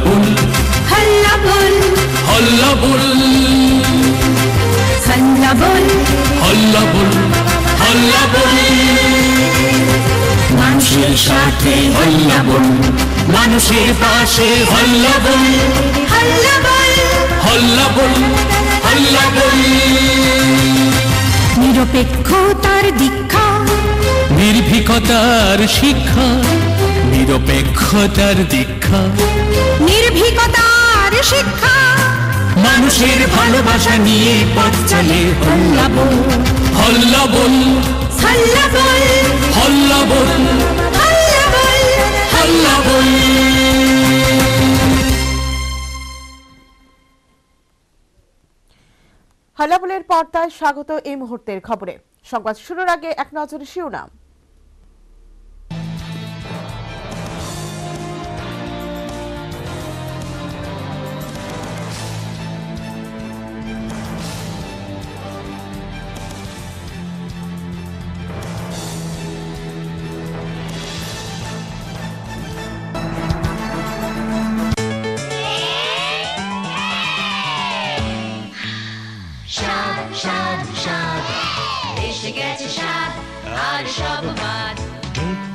বল হল্লা বল হল্লা বল হল্লা বল হল্লা বল হল্লা বল মানুষের সাথে হল্লা বল মানুষের পাশে হল্লা বল হল্লা বল হল্লা বল হল্লা বল নিরপেক্ষতার দীক্ষা নির্ভীকতার শিক্ষা নিরপেক্ষতার দীক্ষা নির্ভীকতার শিক্ষা মানুষের ভালোবাসা নিয়ে পথ চলে হল্লা বল হল্লা বল হল্লা বল হল্লা বল হল্লা বল হল্লা বল হাল্লাবলের পর্দায় স্বাগত এই মুহূর্তের খবরে। সংবাদ শুরুর আগে এক নজরে শিরোনাম।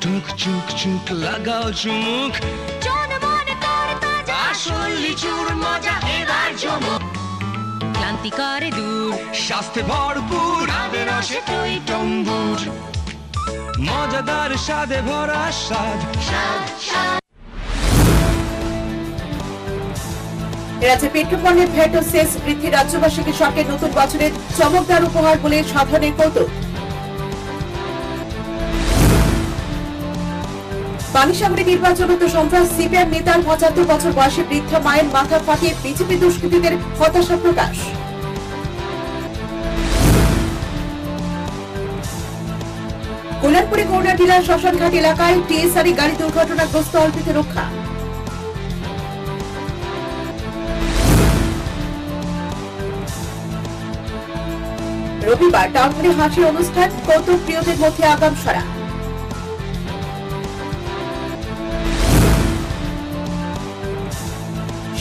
টুক চুক চুক লাগাও চুমুক আসল লিচুর মজা এবার জমুক ক্লান্তি করে দূর স্বাস্থ্যে ভরপুর আদের রসে টই টম্বুর মজাদার স্বাদে ভরা স্বাদ রাজ্যে পেট্রোপণ্যের ভ্যাট ও সেস বৃদ্ধি রাজ্যবাসীকে সরকারের নতুন বছরের চমকদার উপহার বলে সাধারণের কৌতুক। পানিসাগরে নির্বাচনত সন্ত্রাস সিপিআর নেতার ৭৫ বছর বয়সী বৃদ্ধা মায়ের মাথা ফাটিয়ে বিজেপি দুষ্কৃতীদের হতাশা প্রকাশ। কল্যাণপুরে গৌড়া টিলার শ্মশানঘাট এলাকায় টিএসআরই গাড়ি দুর্ঘটনাগ্রস্ত অল্পেতে রক্ষা। রবিবার টাউনপুরে হাসির অনুষ্ঠান, কৌতুক প্রিয়দের মধ্যে আগাম সারা।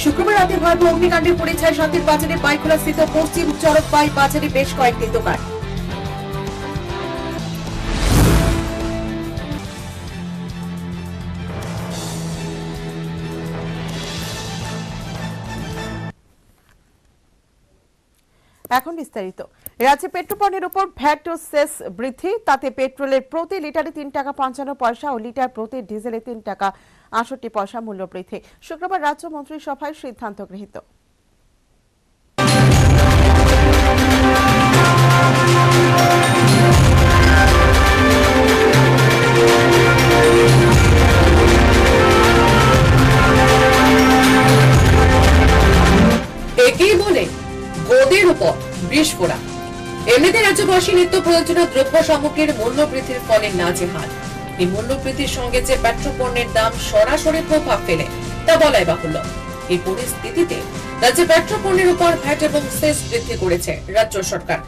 শুক্রবার রাতে ভয়াবহ অগ্নিকাণ্ডে পুড়ে ছাই শান্তির বাজারে পাইখোলা স্থিত পশ্চিম চরকপাই বাজারে বেশ কয়েকটি দোকান। এখন বিস্তারিত। রাজ্যে পেট্রোপণ্যের উপর ভ্যাট ও সেস বৃদ্ধি, তাতে পেট্রোলের প্রতি লিটারে 3 টাকা 55 পয়সা ও লিটার প্রতি ডিজেলে 3 টাকা 68 পয়সা মূল্য বৃদ্ধি শুক্রবার রাজ্য মন্ত্রিসভায় সিদ্ধান্ত গৃহীত। একেই বলে গোদের উপর বিস্ফোরা। এমনিতে রাজ্যবাসী নিত্য প্রয়োজনীয় দ্রব্য সামগ্রীর মূল্য বৃদ্ধির ফলে নাজেহাল। এই মূল্য বৃদ্ধির সঙ্গে যে পেট্রোপণ্যের দাম সরাসরি প্রভাব ফেলে তা বলাই বাহুল্য। এই পরিস্থিতিতে রাজ্যে পেট্রোপণ্যের উপর ভ্যাট এবং সেস বৃদ্ধি করেছে রাজ্য সরকার।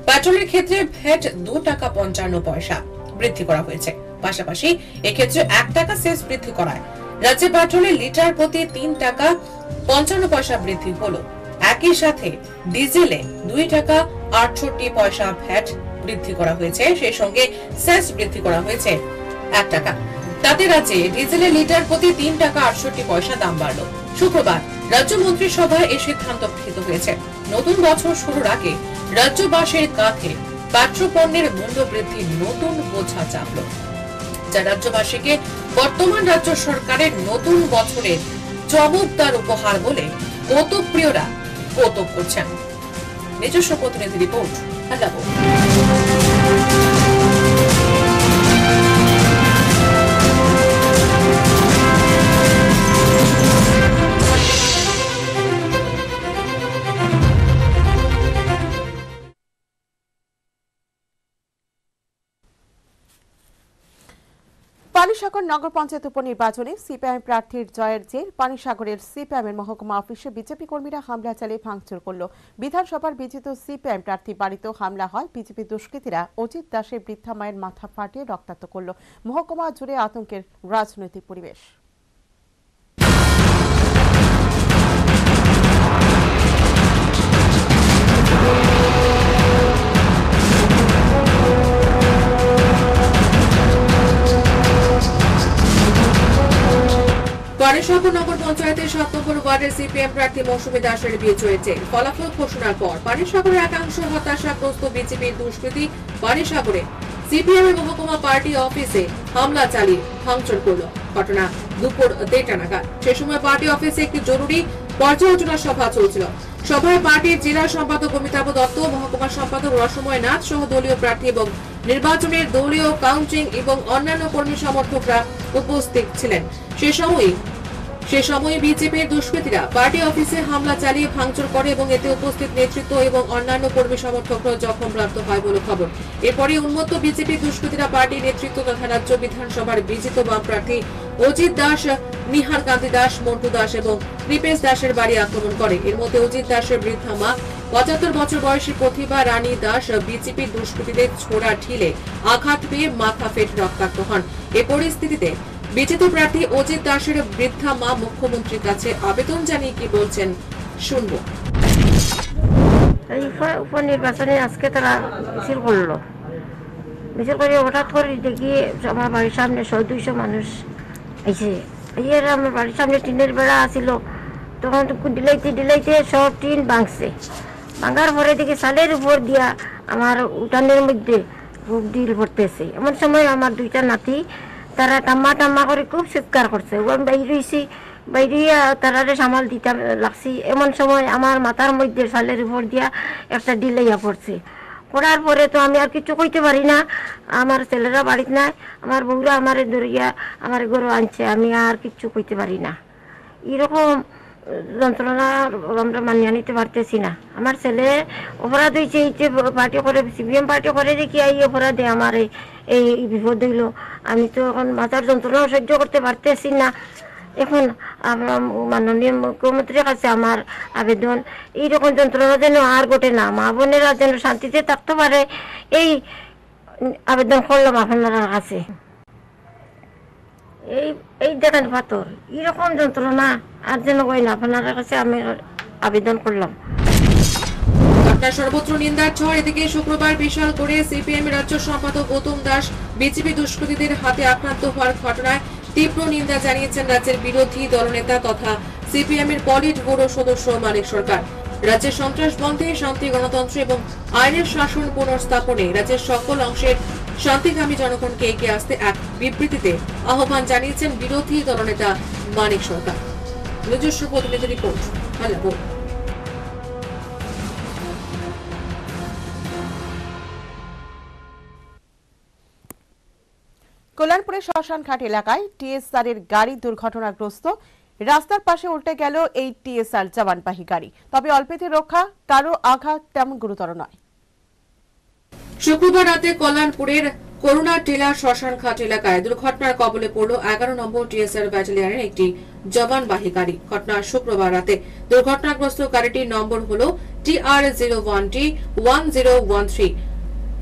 পেট্রোলের ক্ষেত্রে ভ্যাট 2 টাকা 55 পয়সা বৃদ্ধি করা হয়েছে, পাশাপাশি এক্ষেত্রে 1 টাকা সেস বৃদ্ধি করায় রাজ্যে পেট্রোলের লিটার প্রতি 3 টাকা 55 পয়সা বৃদ্ধি হলো। একই সাথে ডিজেলে 2 টাকা 68 পয়সা ভ্যাট বৃদ্ধি করা হয়েছে, সেই সঙ্গে সেস বৃদ্ধি করা হয়েছে 1 টাকা। তাতে রাজ্যে ডিজেলের লিটার প্রতি 3 টাকা 68 পয়সা দাম বাড়লো। শুক্রবার রাজ্য মন্ত্রিসভায় এই সিদ্ধান্ত গৃহীত হয়েছে। নতুন বছর শুরুর আগে রাজ্যবাসীর কাঁধে পেট্রোপণ্যের মূল্য বৃদ্ধির নতুন বোঝা চাপলো, যা রাজ্যবাসীকে বর্তমান রাজ্য সরকারের নতুন বছরের চমকদার উপহার বলে কৌতুকপ্রিয়রা কৌতুক করছেন। নিজস্ব প্রতিনিধি রিপোর্ট। পানিসাগর নগর পঞ্চায়েত উপনির্বাচনে সিপিআইএম প্রার্থীর জয়ের জের পানিসাগরের সিপিআইএমের মহকুমা অফিসে বিজেপি কর্মীরা হামলা চালিয়ে ভাঙচুর করল। বিধানসভার বিজিত সিপিআইএম প্রার্থী বাড়িতেও হামলা হয়। বিজেপি দুষ্কৃতীরা অজিত দাসের বৃদ্ধা মায়ের মাথা ফাটিয়ে রক্তাক্ত করল। মহকুমা জুড়ে আতঙ্কের রাজনৈতিক পরিবেশ। পানিসাগর নগর পঞ্চায়েতের 7 নম্বর ওয়ার্ডের সিপিএম প্রার্থী মৌসুমী দাসের বিয়ে চলেছে। ফলাফল ঘোষণার পর পানিসাগরের একাংশ হতাশাগ্রস্ত বিজেপির দুষ্কৃতী পানিসাগরে সিপিএম এর মহকুমা পার্টি অফিসে হামলা চালিয়ে ভাঙচুর করল। ঘটনা দুপুর 1:30 নাগাদ। সে সময় পার্টি অফিসে একটি জরুরি পর্যালোচনা সভা চলছিল। সভায় পার্টির জেলা সম্পাদক অমিতাভ দত্ত, মহকুমা সম্পাদক রসময় নাথ সহ দলীয় প্রার্থী এবং নির্বাচনের দলীয় কাউন্টিং এবং অন্যান্য কর্মী সমর্থকরা উপস্থিত ছিলেন। সে সময় বিজেপির দুষ্কৃতীরা পার্টি অফিসে হামলা চালিয়ে ভাঙচুর করে এবং এতে উপস্থিত নেতৃত্ব এবং অন্যান্য কর্মী সমর্থকরা জখমপ্রাপ্ত হয় বলে খবর। এরপরে উন্মত্ত বিজেপি দুষ্কৃতীরা পার্টি নেতৃত্ব তথা রাজ্য বিধানসভার বিজিত বাম প্রার্থী অজিত দাস, নিহার কান্তি দাস, মন্টু দাস এবং কৃপেশ দাসের বাড়ি আক্রমণ করে। এর মধ্যে অজিত দাসের বৃদ্ধা মা, 75 বছর বয়সী প্রতিভা রানী দাস বিজেপি দুষ্কৃতীদের ছোড়া ঢিলে আঘাত পেয়ে মাথা ফেটে রক্তাক্ত হন। এ পরিস্থিতিতে বিজেত প্রার্থী অজিত দাসের বৃদ্ধা মা মুখ্যমন্ত্রীর কাছে আবেদন জানিয়ে কি বলছেন শুনবো। এই উপনির্বাচনে আজকে তারা মিছিল করলো। মিছিল করে হঠাৎ করে দেখি আমার বাড়ির সামনে 100-200 মানুষ এসে আমার বাড়ির সামনে টিনের বেড়া আসিল। তখন ডিলাইতে সব টিন ভাঙছে। ভাঙার পরে দেখি সালের উপর দিয়া আমার উঠানের মধ্যে খুব ডিল পড়তেছে। এমন সময় আমার 2টা নাতি তারা টাম্মা করে খুব চিৎকার করছে। আমি বাইরে তারা সামাল দিতে লাগছি। এমন সময় আমার মাথার মধ্যে সালের উপর দিয়া একটা ডিলাইয়া পড়ছে। পড়ার পরে তো আমি আর কিছু কইতে পারি না। আমার ছেলেরা বাড়িতে নাই, আমার বউরা আমার ধরিয়া আমার গরু আনছে, আমি আর কিছু কইতে পারি না। এরকম যন্ত্রণা আমরা মানিয়ে নিতে পারতেছি না। আমার ছেলে অপরাধ হয়েছে, এই যে পার্টি করে সিপিএম পার্টি করে দেখি এই অপরাধে আমার এই বিপদ হইল। আমি তো এখন মাথার যন্ত্রণা সহ্য করতে পারতেছি না। এখন আমরা মাননীয় মুখ্যমন্ত্রীর কাছে আমার আবেদন, এইরকম যন্ত্রণা যেন আর ঘটে না, মা বোনেরা যেন শান্তিতে থাকতে পারে, এই আবেদন করলাম আপনার কাছে। এই দেখেন পাথর, এরকম যন্ত্রণা আর যেন হয় না, আপনার কাছে আমি আবেদন করলাম। ঘটনার সর্বত্র নিন্দার ঝড়। এদিকে শুক্রবার বিশাল করে সিপিএম রাজ্য সম্পাদক গৌতম দাস বিজেপি দুষ্কৃতীদের হাতে আক্রান্ত হওয়ার ঘটনায় তীব্র নিন্দা জানিয়েছেন রাজ্যের বিরোধী দলনেতা তথা সিপিএম এর পলিট ব্যুরো সদস্য মানিক সরকার। রাজ্যের সন্ত্রাস বন্ধে, শান্তি, গণতন্ত্র এবং আইনের শাসন পুনর্স্থাপনে রাজ্যের সকল অংশের শান্তিকামী জনগণকে এগিয়ে আসতে এক বিবৃতিতে আহ্বান জানিয়েছেন বিরোধী দলনেতা মানিক সরকার। নিজস্ব প্রতিনিধি রিপোর্ট। কল্যাণপুরের শ্মশানঘাট এলাকায় টিএসআর এর গাড়ি দুর্ঘটনাগ্রস্ত। রাস্তার পাশে উল্টে গেল এই টিএসআর জওয়ানবাহী গাড়ি, তবে অল্পেতে রক্ষা, কারো আঘাত তেমন গুরুতর নয়। শুক্রবার রাতে কল্যাণপুরের করুণা টিলা শ্মশানঘাট এলাকায় দুর্ঘটনার কবলে পড়ল 11 নম্বর টিএসআর ব্যাটালিয়নের একটি জওয়ানবাহী গাড়ি। ঘটনা শুক্রবার রাতে। দুর্ঘটনাগ্রস্ত গাড়িটির নম্বর হল TR01T1013।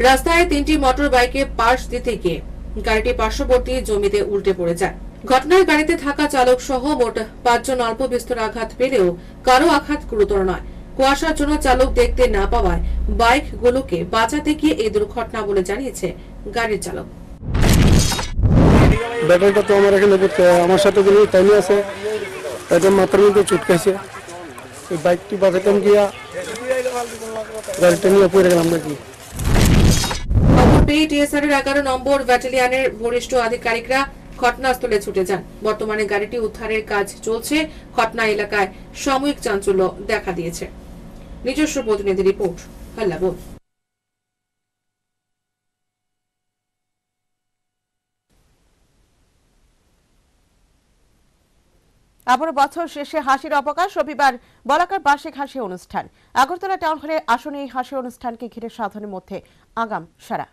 রাস্তায় 3টি মোটর বাইকে পাশ দিতে গিয়ে গাড়িটি পার্শ্ববর্তী জমিতে উল্টে পড়ে যায়। ঘটনায় গাড়িতে থাকা চালক সহ মোট 5 জন অল্প বিস্তর আঘাত পেলেও কারো আঘাত গুরুতর নয়। কুয়াশার জন্য চালক দেখতে না পাওয়ায় বাইকগুলোকে বাঁচাতে গিয়ে এই দুর্ঘটনা বলে জানিয়েছে গাড়ির চালক। ব্যাটারিটা তো আমার এখানে আমার সাথে টাইমে আছে, এটা মাথার মধ্যে চুটকাইছে। ওই বাইকটি বাঁচাতাম গিয়া গাড়িটা নিয়ে পড়ে গেলাম নাকি। খবর পেয়ে টিএসআর এর 11 নম্বর ব্যাটালিয়নের বরিষ্ঠ আধিকারিকরা ঘটনাস্থলে ছুটে যান। বর্তমানে গাড়িটি উদ্ধারের কাজ চলছে। ঘটনা এলাকায় সাময়িক চাঞ্চল্য দেখা দিয়েছে। নিজস্ব প্রতিনিধি রিপোর্ট। হাল্লাবোল। আবার বছর শেষে হাসির অবকাশ। রবিবার বলাকার বার্ষিক হাসি অনুষ্ঠান। আগরতলা টাউন হলে আসনে এই হাসি অনুষ্ঠানকে ঘিরে সাধনের মধ্যে আগাম সারা।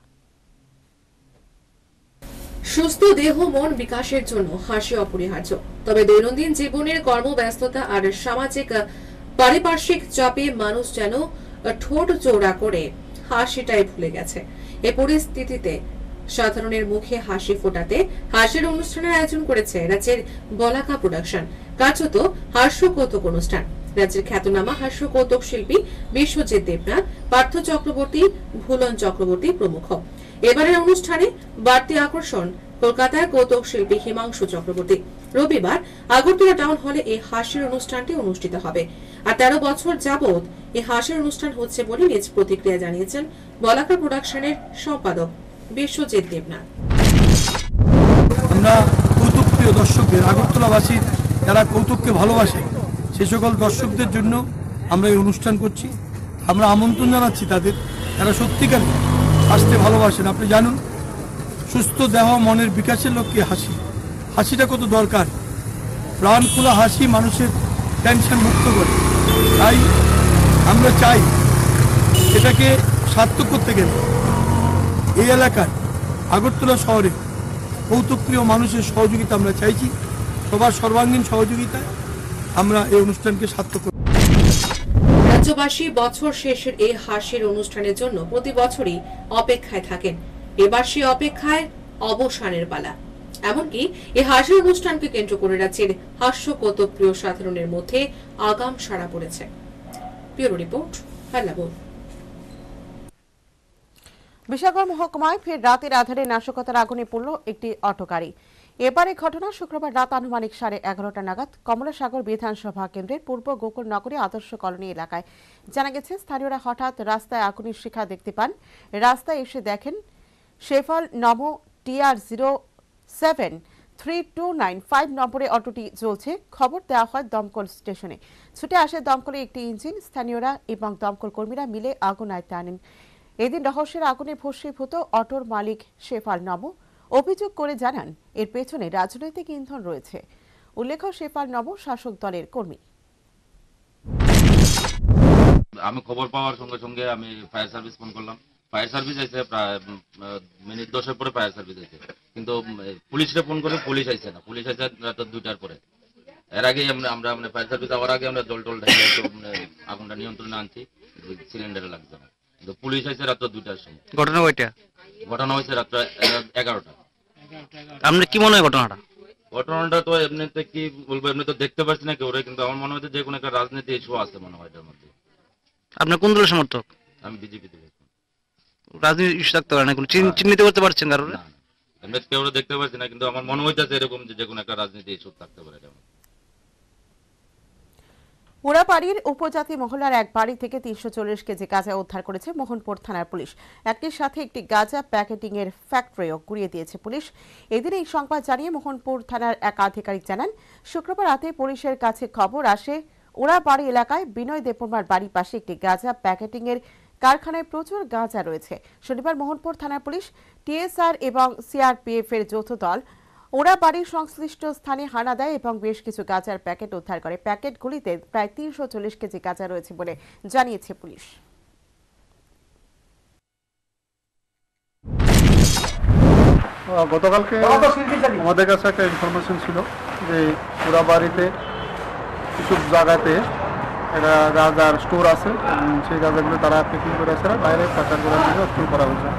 সুস্থ দেহ মন বিকাশের জন্য হাসি অপরিহার্য। তবে দৈনন্দিন জীবনের কর্মব্যস্ততা আর সামাজিক পারিপার্শ্বিক চাপে মানুষ যেন ঠোঁট চৌড়া করে হাসিটাই ভুলে গেছে। এ পরিস্থিতিতে সাধারণের মুখে হাসি ফোটাতে হাসির অনুষ্ঠানের আয়োজন করেছে রাজ্যের বলাকা প্রোডাকশন। কার্যত হাস্য কৌতুক অনুষ্ঠান। রাজ্যের খ্যাতনামা হাস্য কৌতুক শিল্পী বিশ্বজিৎ দেবনাথ, পার্থ চক্রবর্তী, ভুলন চক্রবর্তী প্রমুখ। এবারের অনুষ্ঠানে বাড়তি আকর্ষণ কলকাতার কৌতুক শিল্পী হিমাংশু চক্রবর্তী। রবিবার আগরতলা টাউন হলে এই হাসির অনুষ্ঠানটি অনুষ্ঠিত হবে। আর 13 বছর যাবৎ এই হাসির অনুষ্ঠান হচ্ছে বলে নিজ প্রতিক্রিয়া জানিয়েছেন বলাকা প্রোডাকশনের সম্পাদক বিশ্বজিৎ দেবনাথ। আমরা কৌতুক প্রিয় দর্শকদের, আগরতলাবাসী যারা কৌতুককে ভালোবাসে সেই সকল দর্শকদের জন্য আমরা এই অনুষ্ঠান করছি। আমরা আমন্ত্রণ জানাচ্ছি তাদের যারা সত্যিকার হাসতে ভালোবাসেন। আপনি জানুন, সুস্থ দেহ মনের বিকাশের লক্ষ্যে হাসিটা কত দরকার। প্রাণ খোলা হাসি মানুষের টেনশন মুক্ত করে। তাই আমরা চাই এটাকে সার্থক করতে গেলে এই এলাকায় আগরতলা শহরে কৌতুকপ্রিয় মানুষের সহযোগিতা আমরা চাইছি। সবার সর্বাঙ্গীন সহযোগিতায় আমরা এই অনুষ্ঠানকে সার্থক করব। রাজ্যবাসী বছর শেষের এই হাসির অনুষ্ঠানের জন্য প্রতি বছরই অপেক্ষায় থাকেন। এবার সেই অপেক্ষায় অবসানের পালা। এমনকি এই হাসির অনুষ্ঠানকে কেন্দ্র করে রাজ্যের হাস্য কৌতুক প্রিয় সাধারণের মধ্যে আগাম সাড়া পড়েছে। Bureau report, Hallabol. বিশালগড় মহকুমায় ফের রাতের আধারে নাশকতার আগুনে পড়ল একটি অটো গাড়ি। এবারে ঘটনা শুক্রবার রাত আনুমানিক 11:30 নাগাদ কমলাসাগর বিধানসভা কেন্দ্রের পূর্ব গোকুল নগরী আদর্শ কলোনি এলাকায়। জানা গেছে, স্থানীয়রা হঠাৎ রাস্তায় আগুনের শিখা দেখতে পান। রাস্তায় এসে দেখেন শেফাল নমো TR073295 নম্বরে অটোটি জ্বলছে। খবর দেওয়া হয় দমকল স্টেশনে। ছুটে আসে দমকলের একটি ইঞ্জিন। স্থানীয়রা এবং দমকল কর্মীরা মিলে আগুন আয়ত্তে আনেন। এদিন রহস্যের আগুনে ভস্মীভূত অটোর মালিক শেফাল নমো অভিযোগ করে জানান, এর পেছনে রাজনৈতিক ইন্ধন রয়েছে। উল্লেখ্য, শেফাল নমো শাসক দলের কর্মী। আমি খবর পাওয়ার সঙ্গে সঙ্গে আমি ফায়ার সার্ভিস ফোন করলাম। ফায়ার সার্ভিস এসে প্রায় মিনিট 10 পরে ফায়ার সার্ভিস এসে, কিন্তু পুলিশে ফোন করে পুলিশ আইছে না। পুলিশ আইছে রাত 2টার পরে। এর আগেই আমরা ফায়ার সার্ভিস আওয়ার আগে আমরা জল ঢেলে আগুনটা নিয়ন্ত্রণে আনছি। সিলিন্ডারে লাগছে না, কিন্তু পুলিশ আইছে রাত 2টার সময়। ঘটনা কয়টা? ঘটনা হয়েছে রাত 11টা। আপনার কি মনে হয় ঘটনাটা তো এমনিতে কি বলবো, এমনি তো দেখতে পাচ্ছি না কেউ, কিন্তু আমার মনে হচ্ছে যে কোনো একটা রাজনীতি ইস্যু আছে মনে হয় এটার মধ্যে। আপনার কোন দলের সমর্থক? আমি বিজেপি থেকে। রাজনীতি ইস্যু থাকতে পারে না, চিহ্নিত করতে পারছেন কারণ? এমনি কেউ দেখতে পাচ্ছি না, কিন্তু আমার মনে হইতেছে এরকম যে কোনো একটা রাজনীতি ইস্যু থাকতে পারে এটার মধ্যে। মুড়াপাড়ির উপজাতি মহলার এক বাড়ি থেকে 340 কেজি গাঁজা উদ্ধার করেছে মোহনপুর থানার পুলিশ। একটির সাথে একটি গাঁজা প্যাকেটিং এর ফ্যাক্টরিও গুড়িয়ে দিয়েছে পুলিশ। এদিন এই সংবাদ জানিয়ে মোহনপুর থানার এক আধিকারিক জানান, শুক্রবার রাতে পুলিশের কাছে খবর আসে ওড়াবাড়ি এলাকায় বিনয় দেববর্মার বাড়ির পাশে একটি গাঁজা প্যাকেটিং এর কারখানায় প্রচুর গাঁজা রয়েছে। শনিবার মোহনপুর থানার পুলিশ, টিএসআর এবং সিআরপিএফ এর যৌথ দল ওড়াবাড়ির সংশ্লিষ্ট স্থানে হানা দেয় এবং বেশ কিছু গাঁজার প্যাকেট উদ্ধার করে। প্যাকেটগুলিতে প্রায় 340 কেজি গাঁজা রয়েছে বলে জানিয়েছে পুলিশ। গতকালকে আমাদের কাছে একটা ইনফরমেশন ছিল যে ওড়াবাড়িতে কিছু জায়গাতে একটা গাঁজার স্টোর আছে এবং সেই গাঁজাগুলো তারা প্যাকিং করে আছে, বাইরে পাচার করার জন্য স্টোর করা হয়েছে।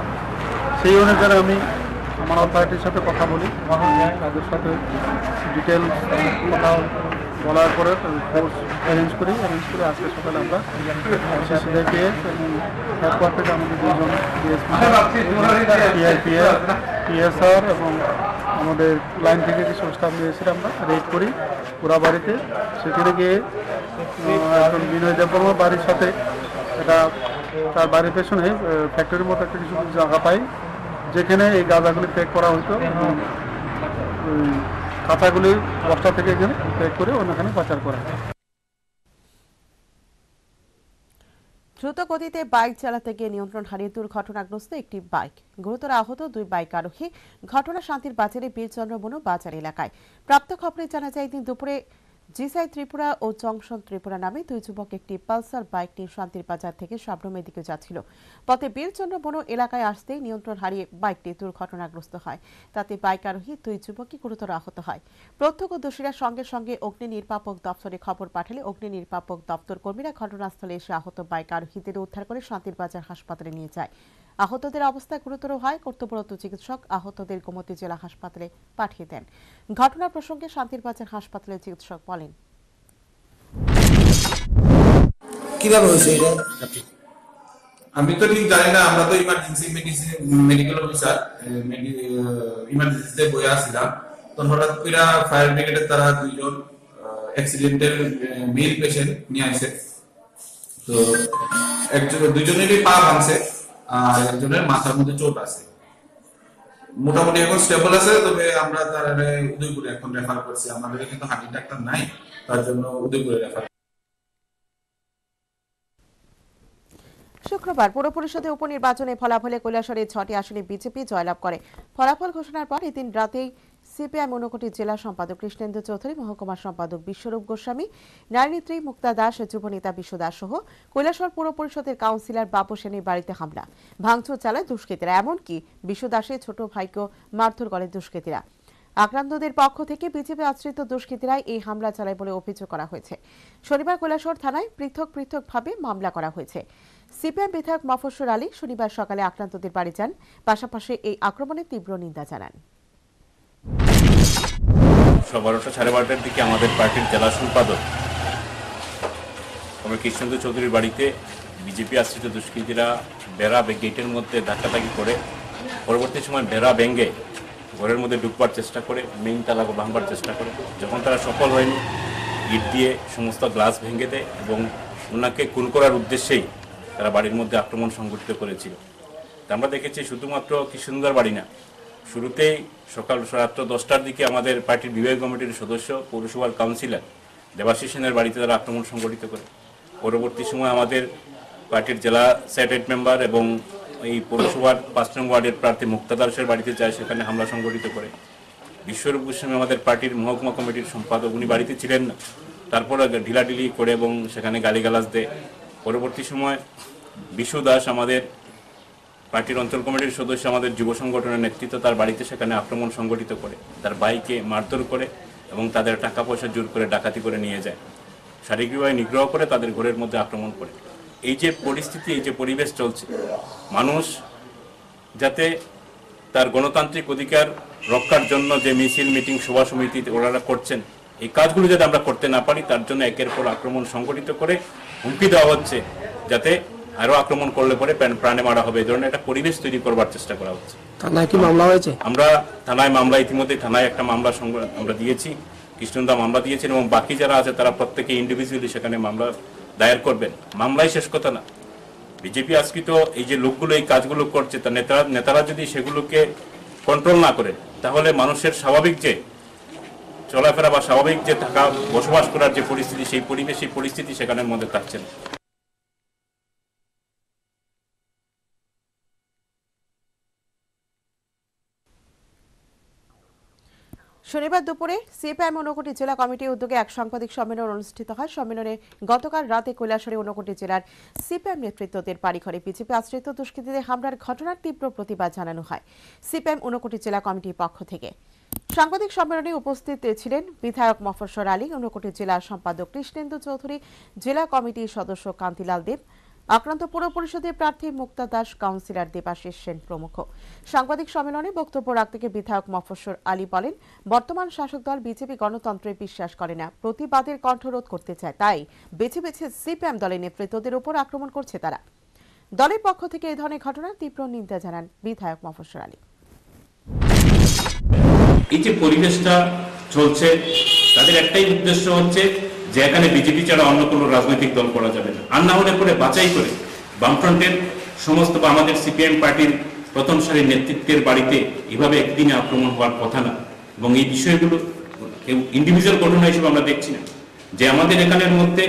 সেই অনুযায়ী আমি আমার অথরিটির সাথে কথা বলি, তাদের সাথে ডিটেল কথা বলার পরে ফোর্স অ্যারেঞ্জ করে আজকে সকালে আমরা সিআইপিএফ এবং হেডকোয়ার্টার থেকে আমাদের দুজন সিআইপিএফ, টিএসআর এবং আমাদের লাইন থেকে কিছু স্টাফ নিয়ে এসে আমরা রেড করি ওড়াবাড়িতে। সেখানে গিয়ে একজন বিনয় দেববর্মার বাড়ির সাথে এটা তার বাড়ির পেছনে ফ্যাক্টরির মতো একটা কিছু জায়গা পাই, যেখানে এই গাঁজাগুলি প্যাক করা হতো এবং কাঁচাগুলি বস্তা থেকে এখানে প্যাক করে অন্যখানে পাচার করা হয়। দ্রুত গতিতে বাইক চালাতে গিয়ে নিয়ন্ত্রণ হারিয়ে দুর্ঘটনাগ্রস্ত একটি বাইক। গুরুতর আহত 2 বাইক আরোহী। ঘটনা শান্তির বাজারে বীরচন্দ্র বনু বাজার এলাকায়। প্রাপ্ত খবরে জানা যায়, দিন দুপুরে জিসাই ত্রিপুরা ও জংশন ত্রিপুরা নামে 2 যুবক একটি পালসার বাইক নিয়ে শান্তির বাজার থেকে সাবরুমের দিকে যাচ্ছিল। পথে বীরচন্দ্র বনু এলাকায় আসতেই নিয়ন্ত্রণ হারিয়ে বাইকটি দুর্ঘটনাগ্রস্ত হয়। তাতে বাইক আরোহী 2 যুবকই গুরুতর আহত হয়। প্রত্যক্ষদর্শীরা সঙ্গে সঙ্গে অগ্নি নির্বাপক দপ্তরে খবর পাঠালে অগ্নি নির্বাপক দপ্তর কর্মীরা ঘটনাস্থলে এসে আহত বাইক আরোহীদের উদ্ধার করে শান্তির বাজার হাসপাতালে নিয়ে যায়। আহতদের অবস্থা গুরুতর হয়। কর্তব্যরত চিকিৎসক আহতদের গোমতী জেলা হাসপাতালে পাঠিয়ে দেন। ঘটনা প্রসঙ্গে শান্তির বাজার হাসপাতালের চিকিৎসক বলেন, কিভাবে হয়েছে এটা? আমি তো ঠিক জানি না, আমরা তো ইমার্জেন্সি মেডিকেল অফিসার ইমার্জেন্সিতে বসে আসছিলাম, তখন হঠাৎ করে ফায়ার ব্রিগেডের তারা দুইজন অ্যাক্সিডেন্টের মেল পেশেন্ট নিয়ে আসে। তো দুজনেরই পা ভাঙছে আর একজনের মাথার মধ্যে চোট আছে, মোটামুটি এখন স্টেবল আছে। তবে আমরা তার উদয়পুরে এখন রেফার করছি, আমাদের কিন্তু হার্টের ডাক্তার নাই, তার জন্য উদয়পুরে রেফার। শুক্রবার পৌর পরিষদে উপনির্বাচনে ফলাফলে কৈলাসহরের 6টি আসনে বিজেপি জয়লাভ করে। ফলাফল ঘোষণার পর এদিন রাতেই সিপিআই ঊনকোটি জেলা সম্পাদক কৃষ্ণেন্দু চৌধুরী, মহকুমা সম্পাদক বিশ্বরূপ গোস্বামী, নারীনেত্রী মুক্তা দাস, যুবনেতা বিশ্ব দাস সহ কৈলাসহর পৌর পরিষদের কাউন্সিলর বাপু সেনের বাড়িতে হামলা ভাঙচুর চালায় দুষ্কৃতীরা। এমনকি বিশ্ব দাসের ছোট ভাইকেও মারধর করে দুষ্কৃতীরা। আক্রান্তদের পক্ষ থেকে বিজেপি আশ্রিত দুষ্কৃতীরাই এই হামলা চালায় বলে অভিযোগ করা হয়েছে। শনিবার কৈলাসহর থানায় পৃথক পৃথকভাবে মামলা করা হয়েছে। সিপিএম বিধায়ক মফস্বর আলী শনিবার সকালে আক্রান্তদের বাড়ি যান, পাশাপাশি এই আক্রমণের তীব্র নিন্দা জানান। 12:30 দিকে আমাদের পার্টির জেলা সম্পাদক কৃষ্ণেন্দু চৌধুরীর বাড়িতে বিজেপি আশ্রিত দুষ্কৃতীরা বেড়া গেটের মধ্যে ধাক্কাধাক্কি করে, পরবর্তী সময় বেড়া ভেঙে ঘরের মধ্যে ঢুকবার চেষ্টা করে, মেইন তালা ভাঙবার চেষ্টা করে। যখন তারা সফল হয়নি, ইট দিয়ে সমস্ত গ্লাস ভেঙে দেয় এবং ওনাকে খুন করার উদ্দেশ্যেই তারা বাড়ির মধ্যে আক্রমণ সংঘটিত করেছিল। আমরা দেখেছি শুধুমাত্র কৃষ্ণেন্দুর বাড়ি না, শুরুতেই সকাল রাত্র 10টার দিকে আমাদের পার্টির বিভাগীয় কমিটির সদস্য পৌরসভার কাউন্সিলর দেবাশিস সেনের বাড়িতে তারা আক্রমণ সংঘটিত করে। পরবর্তী সময় আমাদের পার্টির জেলা সেক্রেটারি মেম্বার এবং এই পৌরসভার 5 নং ওয়ার্ডের প্রার্থী মুক্তা দাসের বাড়িতে যায়, সেখানে হামলা সংঘটিত করে। বিশ্বরূপ গোস্বামী আমাদের পার্টির মহকুমা কমিটির সম্পাদক, উনি বাড়িতে ছিলেন না, তারপরে ঢিলাঢিলি করে এবং সেখানে গালিগালাজ দেয়। পরবর্তী সময় বিশ্ব দাস আমাদের পার্টির অঞ্চল কমিটির সদস্য, আমাদের যুব সংগঠনের নেতৃত্ব, তার বাড়িতে সেখানে আক্রমণ সংঘটিত করে, তার ভাইকে মারধর করে এবং তাদের টাকা পয়সা জোর করে ডাকাতি করে নিয়ে যায়, শারীরিকভাবে নিগ্রহ করে তাদের ঘরের মধ্যে আক্রমণ করে। এই যে পরিস্থিতি, এই যে পরিবেশ চলছে, মানুষ যাতে তার গণতান্ত্রিক অধিকার রক্ষার জন্য যে মিছিল মিটিং সভা সমিতি ওনারা করছেন, এই কাজগুলো যাতে আমরা করতে না পারি, তার জন্য একের পর আক্রমণ সংঘটিত করে হুমকি দেওয়া হচ্ছে যাতে আরো আক্রমণ করলে পরে প্রাণে মারা হবে, এই ধরনের একটা পরিবেশ তৈরি করবার চেষ্টা করা হচ্ছে। থানায় কি মামলা হয়েছে? আমরা থানায় মামলা ইতিমধ্যে থানায় একটা মামলা আমরা দিয়েছি, কৃষ্ণদা মামলা দিয়েছেন এবং বাকি যারা আছে তারা প্রত্যেকে ইন্ডিভিজুয়ালি সেখানে মামলা দায়ের করবেন। মামলাই শেষ কথা না, বিজেপি আজকিত এই যে লোকগুলো এই কাজগুলো করছে, তা নেতারা যদি সেগুলোকে কন্ট্রোল না করে, তাহলে মানুষের স্বাভাবিক যে চলাফেরা বা স্বাভাবিক যে থাকা বসবাস করার যে পরিস্থিতি, সেই পরিবেশ সেই পরিস্থিতি সেখানের মধ্যে থাকছে না। শনিবার দুপুরে সিপিআইএম ঊনকোটি জেলা কমিটির উদ্যোগে এক সাংবাদিক সম্মেলন অনুষ্ঠিত হয়। সম্মেলনে গতকাল রাতে কৈলাসহরে ঊনকোটি জেলার সিপিআইএম নেতৃত্বদের বাড়িঘরে বিজেপি আশ্রিত দুষ্কৃতীদের হামলার ঘটনার তীব্র প্রতিবাদ জানানো হয় সিপিআইএম ঊনকোটি জেলা কমিটির পক্ষ থেকে। সাংবাদিক সম্মেলনে উপস্থিত ছিলেন বিধায়ক মফস্বর আলী, ঊনকোটি জেলা সম্পাদক কৃষ্ণেন্দু চৌধুরী, জেলা কমিটির সদস্য কান্তিলাল দেব, আক্রান্ত পৌর পরিষদের প্রার্থী মুক্তা দাস, কাউন্সিলর দেবাশিস সেন প্রমুখ। সাংবাদিক সম্মেলনে বক্তব্য রাখতে গিয়ে বিধায়ক মফস্বর আলী বলেন, বর্তমান শাসক দল বিজেপি গণতন্ত্রে বিশ্বাস করে না, প্রতিবাদের কণ্ঠরোধ করতে চায়, তাই বেছে বেছে সিপিএম দলের নেতৃত্বদের উপর আক্রমণ করছে তারা। দলের পক্ষ থেকে এই ধরনের ঘটনার তীব্র নিন্দা জানান বিধায়ক মফস্বর আলী। এই যে পরিবেশটা চলছে, তাদের একটাই উদ্দেশ্য হচ্ছে যে এখানে বিজেপি ছাড়া অন্য কোনো রাজনৈতিক দল করা যাবে না, আর না হলে পরে বাছাই করে বামফ্রন্টের সমস্ত বা আমাদের সিপিএম পার্টির প্রথম সারির নেতৃত্বের বাড়িতে এভাবে একদিনে আক্রমণ হওয়ার কথা না। এবং এই বিষয়গুলো ইন্ডিভিজুয়াল ঘটনা হিসেবে আমরা দেখছি না, যে আমাদের এখানের মধ্যে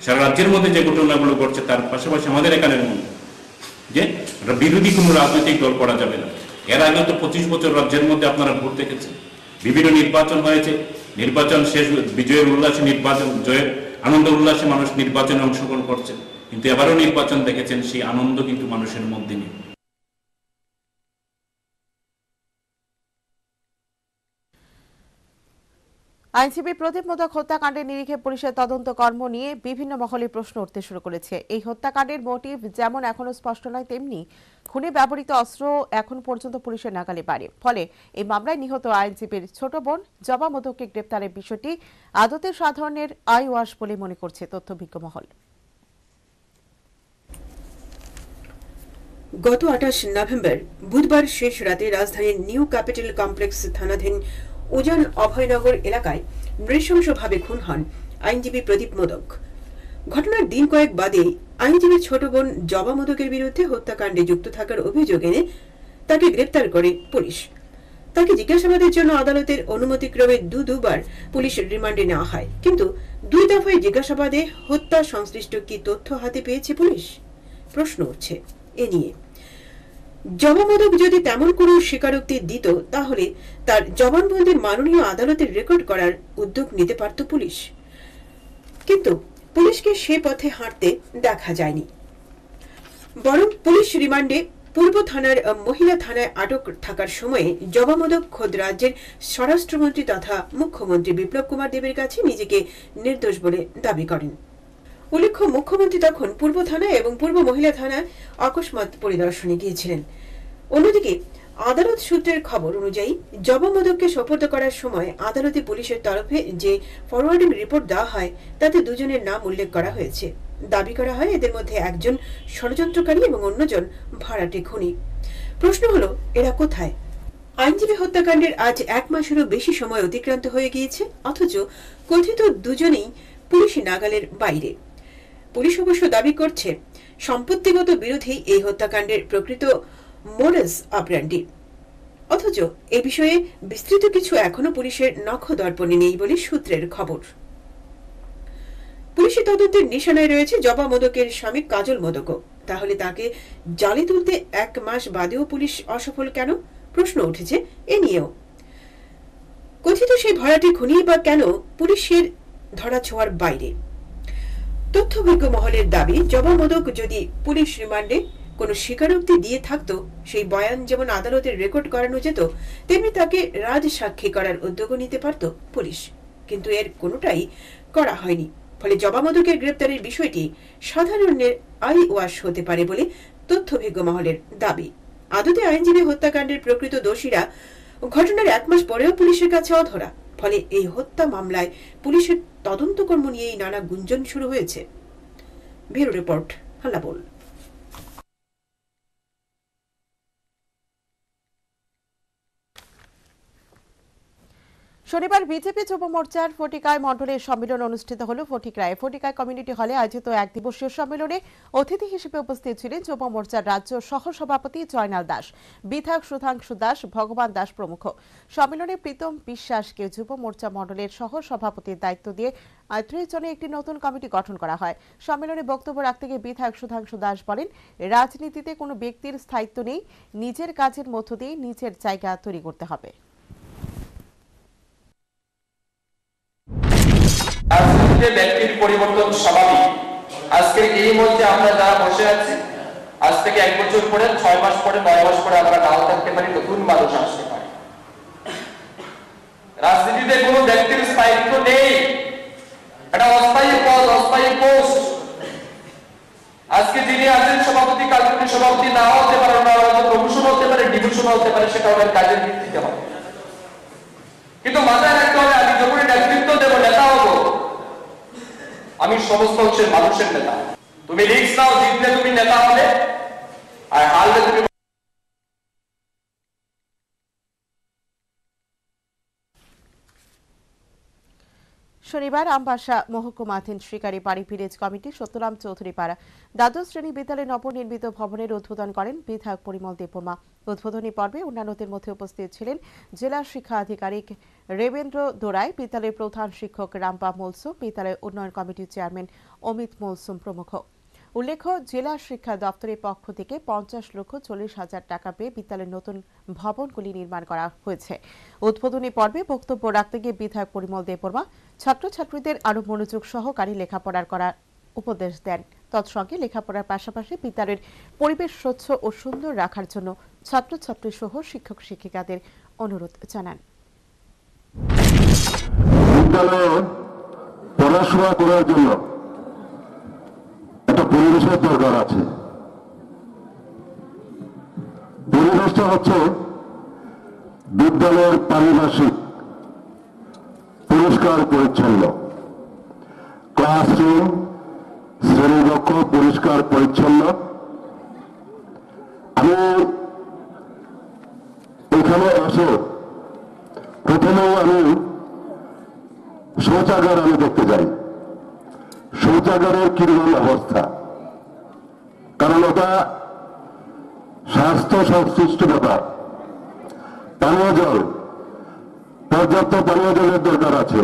সারা রাজ্যের মধ্যে যে ঘটনাগুলো ঘটছে, তার পাশাপাশি আমাদের এখানের মধ্যে যে বিরোধী কোনো রাজনৈতিক দল করা যাবে না। এর আগে তো 25 বছর রাজ্যের মধ্যে আপনারা ভোট দেখেছেন, বিভিন্ন নির্বাচন হয়েছে, নির্বাচন শেষ, বিজয়ের উল্লাসে নির্বাচন, জয়ের আনন্দ উল্লাসে মানুষ নির্বাচনে অংশগ্রহণ করছেন, কিন্তু এবারও নির্বাচন দেখেছেন, সেই আনন্দ কিন্তু মানুষের মধ্যে নেই। আইনজীবী প্রদীপ মোদক হত্যাকাণ্ডের নিরিখে পুলিশের তদন্ত কর্ম নিয়ে বিভিন্ন মহলে প্রশ্ন উঠতে শুরু করেছে। এই হত্যাকাণ্ডের মোটিভ যেমন এখনো স্পষ্ট নয়, তেমনি খুনে ব্যবহৃত অস্ত্র এখন পর্যন্ত পুলিশের নাগালে পারে। ফলে এই মামলায় নিহত আইনজীবীর ছোট বোন জবা মোদককে গ্রেপ্তারের বিষয়টি আদতে সাধারণের আই ওয়াশ বলে মনে করছে তথ্যভিজ্ঞ মহল। গত 28 নভেম্বর বুধবার শেষ রাতে রাজধানীর নিউ ক্যাপিটাল কমপ্লেক্স থানাধীন উজান অভয়নগর এলাকায় নৃশংসভাবে খুন হন আইনজীবী প্রদীপ মোদক। ঘটনার দিন কয়েক বাদে আইনজীবীর ছোট বোন জবা মোদকের বিরুদ্ধে হত্যাকাণ্ডে যুক্ত থাকার অভিযোগ এনে তাকে গ্রেপ্তার করে পুলিশ। তাকে জিজ্ঞাসাবাদের জন্য আদালতের অনুমতিক্রমে দুবার পুলিশ রিমান্ডে নেওয়া হয়, কিন্তু 2 দফায় জিজ্ঞাসাবাদে হত্যা সংশ্লিষ্ট কি তথ্য হাতে পেয়েছে পুলিশ? প্রশ্ন উঠছে এ নিয়ে। জবা মোদক যদি তেমন কোনো স্বীকারোক্তি দিত, তাহলে তার জবানবন্দি মাননীয় আদালতের রেকর্ড করার উদ্যোগ নিতে পারত পুলিশ, কিন্তু পুলিশকে সে পথে হাঁটতে দেখা যায়নি। বরং পুলিশ রিমান্ডে পূর্ব থানার মহিলা থানায় আটক থাকার সময়ে জবা মোদক খোদ রাজ্যের স্বরাষ্ট্রমন্ত্রী তথা মুখ্যমন্ত্রী বিপ্লব কুমার দেবের কাছে নিজেকে নির্দোষ বলে দাবি করেন। উল্লেখ্য, মুখ্যমন্ত্রী তখন পূর্ব থানা এবং পূর্ব মহিলা থানায় অকস্মাৎ পরিদর্শনে গিয়েছিলেন। অন্যদিকে আদালত সূত্রের খবর অনুযায়ী জবা মোদককে সোপর্দ করার সময় আদালতে পুলিশের তরফে যে ফরওয়ার্ডিং রিপোর্ট দেওয়া হয় তাতে দুজনের নাম উল্লেখ করা হয়েছে। দাবি করা হয় এদের মধ্যে একজন ষড়যন্ত্রকারী এবং অন্যজন ভাড়াটে খুনি। প্রশ্ন হলো, এরা কোথায়? আইনজীবী হত্যাকাণ্ডের আজ 1 মাসেরও বেশি সময় অতিক্রান্ত হয়ে গিয়েছে, অথচ কথিত দুজনেই পুলিশি নাগালের বাইরে। পুলিশ অবশ্য দাবি করছে সম্পত্তিগত বিরোধী এই হত্যাকাণ্ডের প্রকৃত মোডাস অপারেন্ডি, অথচ এ বিষয়ে বিস্তৃত কিছু এখনো পুলিশের নখদর্পণে নেই বলে সূত্রের খবর। পুলিশি তদন্তের নিশানায় রয়েছে জবা মোদকের স্বামী কাজল মোদকও। তাহলে তাকে জালে তুলতে 1 মাস বাদেও পুলিশ অসফল কেন? প্রশ্ন উঠেছে এ নিয়েও। কথিত সেই ভরাটি খুনি বা কেন পুলিশের ধরা ছোঁয়ার বাইরে? তথ্যভিজ্ঞ মহলের দাবি, জবা মোদক যদি পুলিশ রিমান্ডে কোনো স্বীকারোক্তি দিয়ে থাকতো, সেই বয়ান যেমন আদালতের রেকর্ড করানো যেত, তেমনি তাকে রাজসাক্ষী করার উদ্যোগও নিতে পারত পুলিশ, কিন্তু এর কোনোটাই করা হয়নি। ফলে জবা মোদকের গ্রেপ্তারের বিষয়টি সাধারণের আই ওয়াশ হতে পারে বলে তথ্যভিজ্ঞ মহলের দাবি। আদতে আইনজীবী হত্যাকাণ্ডের প্রকৃত দোষীরা ঘটনার 1 মাস পরেও পুলিশের কাছে অধরা। ফলে এই হত্যা মামলায় পুলিশের তদন্তকর্ম নিয়েই নানা গুঞ্জন শুরু হয়েছে। Bureau report, Hallabol. শনিবার বিজেপি যুব মোর্চার ফটিকায় মণ্ডলের সম্মেলন অনুষ্ঠিত হল ফটিকায় কমিউনিটি হলে আয়োজিত এক দিবসীয় সম্মেলনে অতিথি হিসেবে উপস্থিত ছিলেন যুব মোর্চার রাজ্য সহসভাপতি জয়নাল দাস, বিধায়ক সুধাংশু দাস, ভগবান দাস প্রমুখ। সম্মেলনে প্রীতম বিশ্বাসকে যুব মোর্চা মণ্ডলের সহসভাপতির দায়িত্ব দিয়ে 30 জনের একটি নতুন কমিটি গঠন করা হয়। সম্মেলনে বক্তব্য রাখতে গিয়ে বিধায়ক সুধাংশু দাস বলেন, রাজনীতিতে কোনো ব্যক্তির স্থায়িত্ব নেই, নিজের কাজের মধ্য দিয়ে নিজের জায়গা তৈরি করতে হবে। রাজনীতিতে ব্যক্তির পরিবর্তন স্বাভাবিক। আজকে এই মধ্যে আমরা যারা বসে আছি, আজ থেকে 1 বছর পরে, 6 মাস পরে, 9 মাস পরে আমরা নাও থাকতে পারি, নতুন মানুষ আসতে পারে। রাজনীতিতে কোনো ব্যক্তির স্থায়িত্ব নেই, এটা অস্থায়ী পদ, অস্থায়ী পোস্ট। আজকে যিনি আছেন সভাপতি, কাল তিনি সভাপতি নাও হতে পারে, না হয়তো প্রমোশন হতে পারে, ডিভিশন হতে পারে, সেটা ওনার কাজের ভিত্তিতে হবে। কিন্তু মাথায় রাখতে হবে, আমি যখন নেতৃত্ব দেব, নেতা হবো, আমি সমস্ত অংশের মানুষের নেতা। তুমি রিস্ক নাও, জিতলে তুমি নেতা হবে, আর হারলে তুমি। শনিবার আমবাসা মহকুমাধীন শ্রীকারী বাড়ি ভিলেজ কমিটি সত্যরাম চৌধুরী পাড়া দ্বাদশ শ্রেণী বিদ্যালয়ে নবনির্মিত ভবনের উদ্বোধন করেন বিধায়ক পরিমল দেববর্মা। উদ্বোধনী পর্বে অন্যান্যদের মধ্যে উপস্থিত ছিলেন জেলা শিক্ষা আধিকারিক রেবেন্দ্র দোরাই, বিদ্যালয়ের প্রধান শিক্ষক রামপা মলসুম, বিদ্যালয় উন্নয়ন কমিটির চেয়ারম্যান অমিত মলসুম প্রমুখ। উল্লেখ্য, জেলা শিক্ষা দপ্তরের পক্ষ থেকে 50,40,000 টাকা পেয়ে বিদ্যালয়ের নতুন ভবনগুলি নির্মাণ করা হয়েছে। উদ্বোধনী পর্বে বক্তব্য রাখতে গিয়ে বিধায়ক পরিমল দেববর্মা ছাত্রছাত্রীদের আরও মনোযোগ সহকারে লেখাপড়ার করার উপদেশ দেন। তৎসঙ্গে লেখাপড়ার পাশাপাশি বিদ্যালয়ের পরিবেশ স্বচ্ছ ও সুন্দর রাখার জন্য ছাত্রছাত্রী সহ শিক্ষক শিক্ষিকাদের অনুরোধ জানান। বিদ্যালয়ে পড়াশোনা করার জন্য একটা পরিবেশের দরকার আছে। পরিবেশটা হচ্ছে বিদ্যালয়ের পারিপার্শ্বিক পরিষ্কার পরিচ্ছন্ন, ক্লাসরুম শ্রেণীকক্ষ পরিষ্কার পরিচ্ছন্ন, আমি এখানে এসে প্রথমেই আমি শৌচাগার দেখতে যাই। শৌচাগারের কিরকম অবস্থা, কারণ ওটা স্বাস্থ্য সংশ্লিষ্ট ব্যাপার। পানীয় জল, পর্যাপ্ত পানীয় জলের দরকার আছে।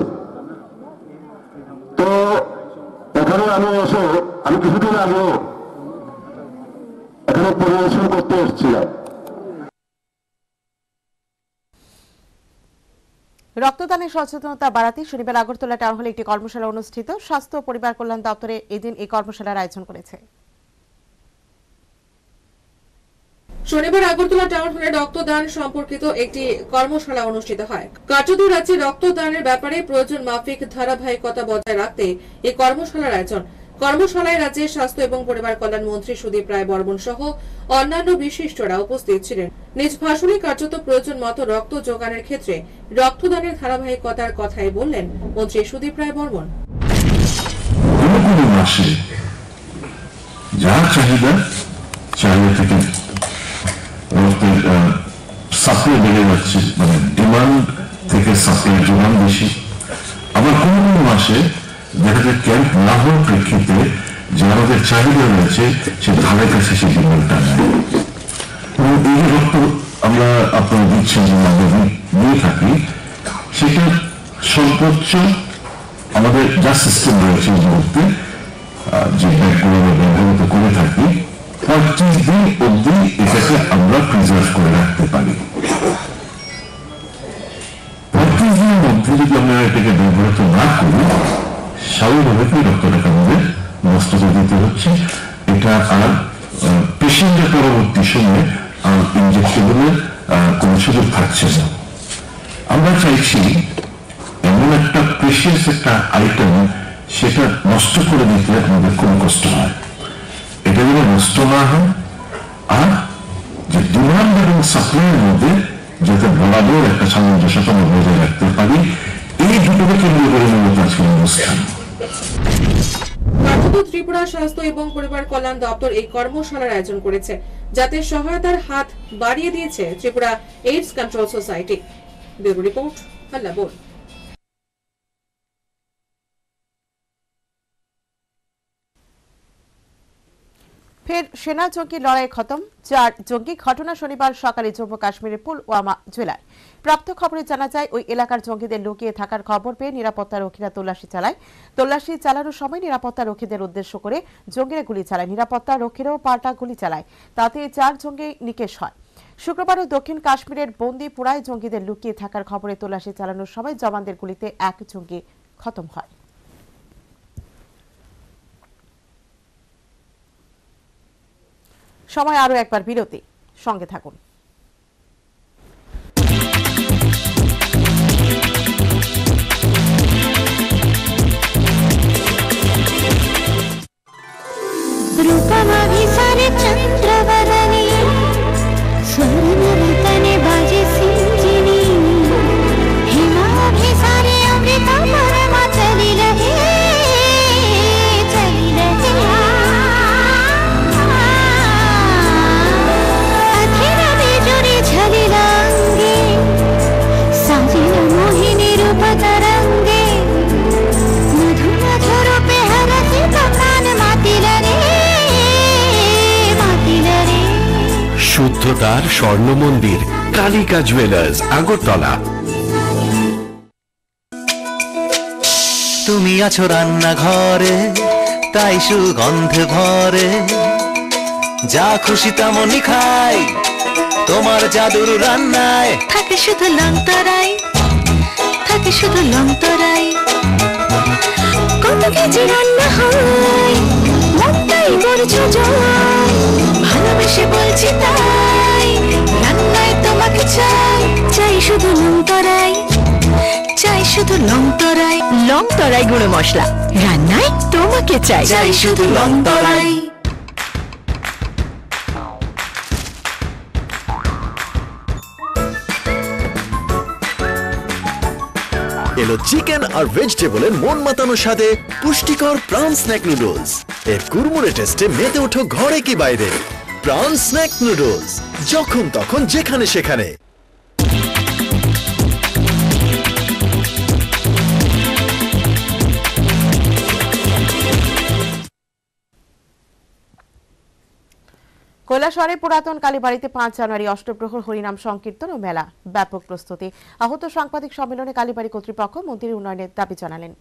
তো এখানে আমি এসে আমি কিছুদিন আগেও এখানে পরিবেশন করতে এসেছিলাম। রক্তদানের সচেতনতা বাড়াতে শনিবার আগরতলা টাউন হলে একটি কর্মশালা অনুষ্ঠিত। স্বাস্থ্য ও পরিবার কল্যাণ দপ্তরে এদিন এই কর্মশালার আয়োজন করেছে। শনিবার আগরতলা টাউন হলে রক্তদান সম্পর্কিত একটি কর্মশালা অনুষ্ঠিত হয়। কার্যত রাজ্যে রক্তদানের ব্যাপারে প্রয়োজন মাফিক ধারাবাহিকতা বজায় রাখতে এই কর্মশালার আয়োজন। কর্মশালায় রাজ্যের স্বাস্থ্য এবং পরিবার কল্যাণ মন্ত্রী সুদীপ রায় বর্মন সহ অন্যান্য বিশিষ্টরা উপস্থিত ছিলেন। নিজ ভাষণে কার্যত প্রয়োজন মতো রক্ত যোগানের ক্ষেত্রে রক্তদানের ধারাবাহিকতার কথাই বললেন মন্ত্রী সুদীপ রায় বর্মন। যার চাহিদা চাহিদা থেকে রক্তের সাপ্লাই বেড়ে যাচ্ছে, মানে ডিমান্ড থেকে সাপ্লাই ডিমান্ড বেশি। আবার কোন কোন মাসে দেখা যায় ক্যাম্প না হওয়ার প্রেক্ষিতে যে আমাদের চাহিদা রয়েছে সে ধারে কাছে সেই ডিমান্ডটা নেয়। এবং এই যে রক্ত আমরা আপনারা দিচ্ছেন যে আমরা নিয়ে থাকি, সেটা সর্বোচ্চ আমাদের যা সিস্টেম রয়েছে এই মুহূর্তে যে ব্যাগগুলো ব্যবহৃত করে থাকি 25 দিন অবধি এটাকে আমরা প্রিজার্ভ করে রাখতে পারি। 25 দিনের মধ্যে যদি আমরা এটাকে ব্যবহৃত না করি, স্বাভাবিকভাবেই রক্তটাকে আমাদের নষ্ট করে দিতে হচ্ছে। এটা আর পেশেন্টের পরবর্তী সময়ে আর ইনজেক্টেবলের কোনো সুযোগ থাকছে না। আমরা চাইছি এমন একটা প্রেশিয়াস একটা আইটেম, সেটা নষ্ট করে দিতে আমাদের কোনো কষ্ট হয়, এটা যেন নষ্ট না হয়। আর যে ডিমান্ড এবং সাপ্লাইয়ের মধ্যে যাতে বরাবর একটা সামঞ্জস্যতা আমরা বজায় রাখতে পারি, এই দুটোকে কেন্দ্র করে মূলত আজকের অনুষ্ঠান। ত্রিপুরা স্বাস্থ্য এবং পরিবার কল্যাণ দপ্তর এই কর্মশালার আয়োজন করেছে, যাতে সহায়তার হাত বাড়িয়ে দিয়েছে Tripura AIDS control society. Bureau report, হাল্লা বোল। ফের সেনা জঙ্গি লড়াই খতম। 4 জঙ্গি ঘটনা শনিবার সকালে জম্মু কাশ্মীরের পুলওয়ামা জেলায়। প্রাপ্ত খবরে জানা যায় ওই এলাকার জঙ্গিদের লুকিয়ে থাকার খবর পেয়ে নিরাপত্তা রক্ষীরা তল্লাশি চালায়। তল্লাশি চালানোর সময় নিরাপত্তা রক্ষীদের উদ্দেশ্য করে জঙ্গিরা গুলি চালায়। নিরাপত্তা রক্ষীরাও পাল্টা গুলি চালায়, তাতে 4 জঙ্গি নিকেশ হয়। শুক্রবারও দক্ষিণ কাশ্মীরের বন্দিপুরায় জঙ্গিদের লুকিয়ে থাকার খবরে তল্লাশি চালানোর সময় জওয়ানদের গুলিতে 1 জঙ্গি খতম হয়। সময় আরো একবার বিরতি, সঙ্গে থাকুন। रूपमाभिसारे चन्द्रवदने स्वर्णरतने बाजे सिंचिनी हिमाभिसारे अमृता परमा चली रहे अधीरा बेजुरी झलिलांगे साजिला मोहिनी रूप तरंगे मधु मधुर पे हरसी कमान मातिला रे শুদ্ধতার স্বর্ণ মন্দির কালিকা জুয়েলার্স, আগরতলা। তুমি আছো রান্নাঘরে, তাই সুগন্ধে ভরে, যা খুশি তেমনই খাই তোমার জাদুর রান্নায়। থাকে শুধু লংতরাই, থাকে শুধু লংতরাই, কত কেজি রান্না হয় মনটাই করছো জয়, ভালোবেসে বলছি তাই রান্নায় তোমাকে চাই, চাই শুধু লংতরাই, চাই শুধু লংতরাই, লংতরাই গুঁড়ো মশলা রান্নায় তোমাকে চাই, চাই শুধু লংতরাই। এলো চিকেন আর ভেজিটেবলের মন মাতানোর সাথে পুষ্টিকর প্রাউন স্ন্যাক নুডলস। এর কুড়মুড়ে টেস্টে মেতে ওঠো ঘরে কি বাইরে। প্রাণ স্ন্যাক নুডলস, যখন তখন যেখানে সেখানে। কৈলাসহরে পুরাতন কালীবাড়িতে ৫ জানুয়ারি অষ্টপ্রহর হরিনাম সংকীর্তন ও মেলা, ব্যাপক প্রস্তুতি। আহত সাংবাদিক সম্মেলনে কালীবাড়ি কর্তৃপক্ষ মন্দিরের উন্নয়নের দাবি জানালেন।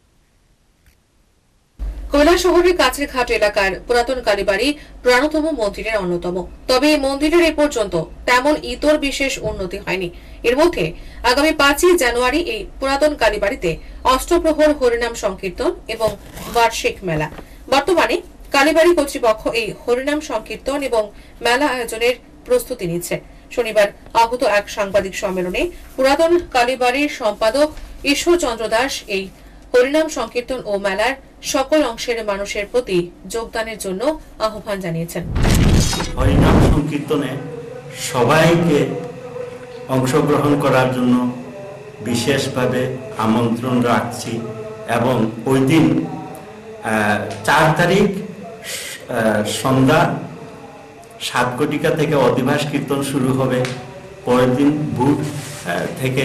কৈলাসহরের কাছের ঘাট এলাকার পুরাতন কালীবাড়ি প্রাণতম মন্দিরের অন্যতম। তবে এই মন্দিরের এ পর্যন্ত তেমন ইতর বিশেষ উন্নতি হয়নি। এর মধ্যে আগামী ৫ই জানুয়ারি এই পুরাতন কালীবাড়িতে অষ্টপ্রহর হরিনাম সংকীর্তন এবং বার্ষিক মেলা। বর্তমানে কালীবাড়ি কর্তৃপক্ষ এই হরিনাম সংকীর্তন এবং মেলা আয়োজনের প্রস্তুতি নিচ্ছে। শনিবার আহত এক সাংবাদিক সম্মেলনে পুরাতন কালীবাড়ির সম্পাদক ঈশ্বরচন্দ্র দাস এই হরিনাম সংকীর্তন ও মেলার সকল অংশের মানুষের প্রতি যোগদানের জন্য আহ্বান জানিয়েছেন। হরিনাম সংকীর্তনে সবাইকে অংশগ্রহণ করার জন্য বিশেষভাবে আমন্ত্রণ রাখছি এবং ওই দিন ৪ তারিখ সন্ধ্যা ৭ ঘটিকা থেকে অধিবাস কীর্তন শুরু হবে। পরের দিন ভোর থেকে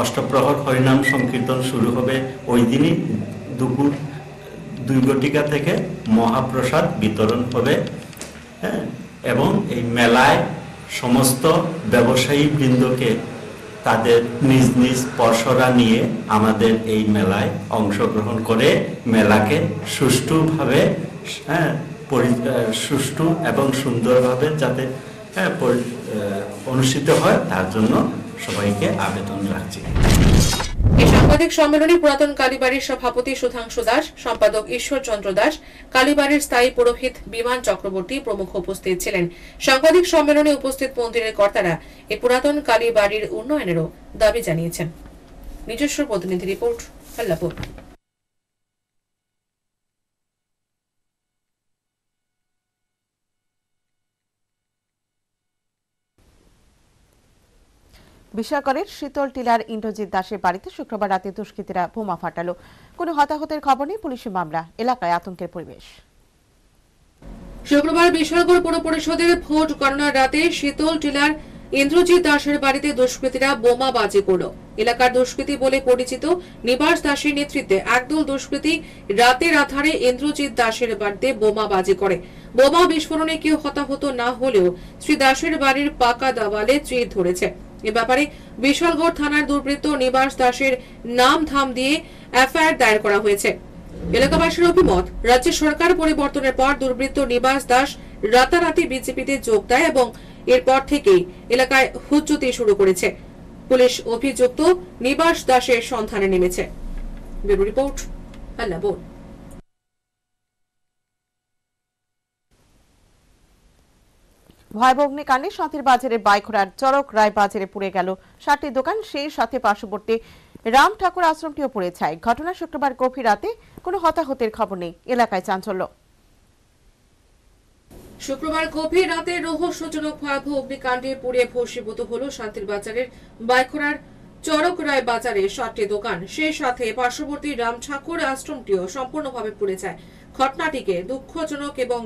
অষ্টপ্রহর হরিনাম সংকীর্তন শুরু হবে। ওই দিনই দুপুর ২ ঘটিকা থেকে মহাপ্রসাদ বিতরণ হবে। এবং এই মেলায় সমস্ত ব্যবসায়ী বৃন্দকে তাদের নিজ নিজ পসরা নিয়ে আমাদের এই মেলায় অংশগ্রহণ করে মেলাকে সুষ্ঠুভাবে সুষ্ঠু এবং সুন্দরভাবে যাতে অনুষ্ঠিত হয় তার জন্য সবাইকে আবেদন রাখছি। এই সাংবাদিক সম্মেলনে পুরাতন কালীবাড়ির সভাপতি সুধাংশু দাস, সম্পাদক ঈশ্বরচন্দ্র দাস, কালীবাড়ির স্থায়ী পুরোহিত বিমান চক্রবর্তী প্রমুখ উপস্থিত ছিলেন। সাংবাদিক সম্মেলনে উপস্থিত মন্দিরের কর্তারা এই পুরাতন কালীবাড়ির উন্নয়নেরও দাবি জানিয়েছেন। নিজস্ব প্রতিনিধি রিপোর্ট, আল্লাহপুর। বিশাকরের শীতল টিলার ইন্দ্রজিৎ দাসের বাড়িতে শুক্রবার রাতে দুষ্কৃতীরা বোমা ফাটালো। কোনো হতাহতের খবর নেই, পুলিশি মামলা। এলাকায় আতঙ্কের পরিবেশ। শুক্রবার বিশালগড় পৌর পরিষদের ভোট গণনার রাতে শীতল টিলার ইন্দ্রজিৎ দাসের বাড়িতে দুষ্কৃতীরা বোমা বাজি করল। এলাকার দুষ্কৃতী বলে পরিচিত নিবাস দাসের নেতৃত্বে একদল দুষ্কৃতী রাতের আধারে ইন্দ্রজিৎ দাসের বাড়িতে বোমা বাজি করে। বোমা বিস্ফোরণে কেউ হতাহত না হলেও শ্রী দাসের বাড়ির পাকা দেওয়ালে চির ধরেছে। এ ব্যাপারে বিশালগড় থানার দুর্বৃত্ত নিবাস দাসের নাম ধাম দিয়ে এফআইআর দায়ের করা হয়েছে। এলাকাবাসীর অভিমত, রাজ্য সরকার পরিবর্তনের পর দুর্বৃত্ত নিবাস দাস রাতারাতি বিজেপিতে যোগ দেয় এবং এরপর থেকেই এলাকায় হুজ্জতি শুরু করেছে। পুলিশ অভিযুক্ত নিবাস দাসের সন্ধানে নেমেছে। Bureau report, Allahpur. ভয়াবহ অগ্নিকাণ্ডে শান্তির বাজারের বাইখোড়ার চরক রায় বাজারে পুড়ে গেল ৬০টি দোকান, সেই সাথে পার্শ্ববর্তী রাম ঠাকুর আশ্রমটিও পুড়ে ছাই। ঘটনা শুক্রবার গভীর রাতে, কোনো হতাহতের খবর নেই। এলাকায় চাঞ্চল্য। শুক্রবার গভীর রাতে রহস্যজনক ভয়াবহ অগ্নিকাণ্ডে পুড়ে ভস্মীভূত হল শান্তির বাজারের বাইখোড়ার চরক রায় বাজারে ৬০টি দোকান, সেই সাথে পার্শ্ববর্তী রাম ঠাকুর আশ্রমটিও সম্পূর্ণভাবে পুড়ে যায়। ঘটনাটিকে দুঃখজনক এবং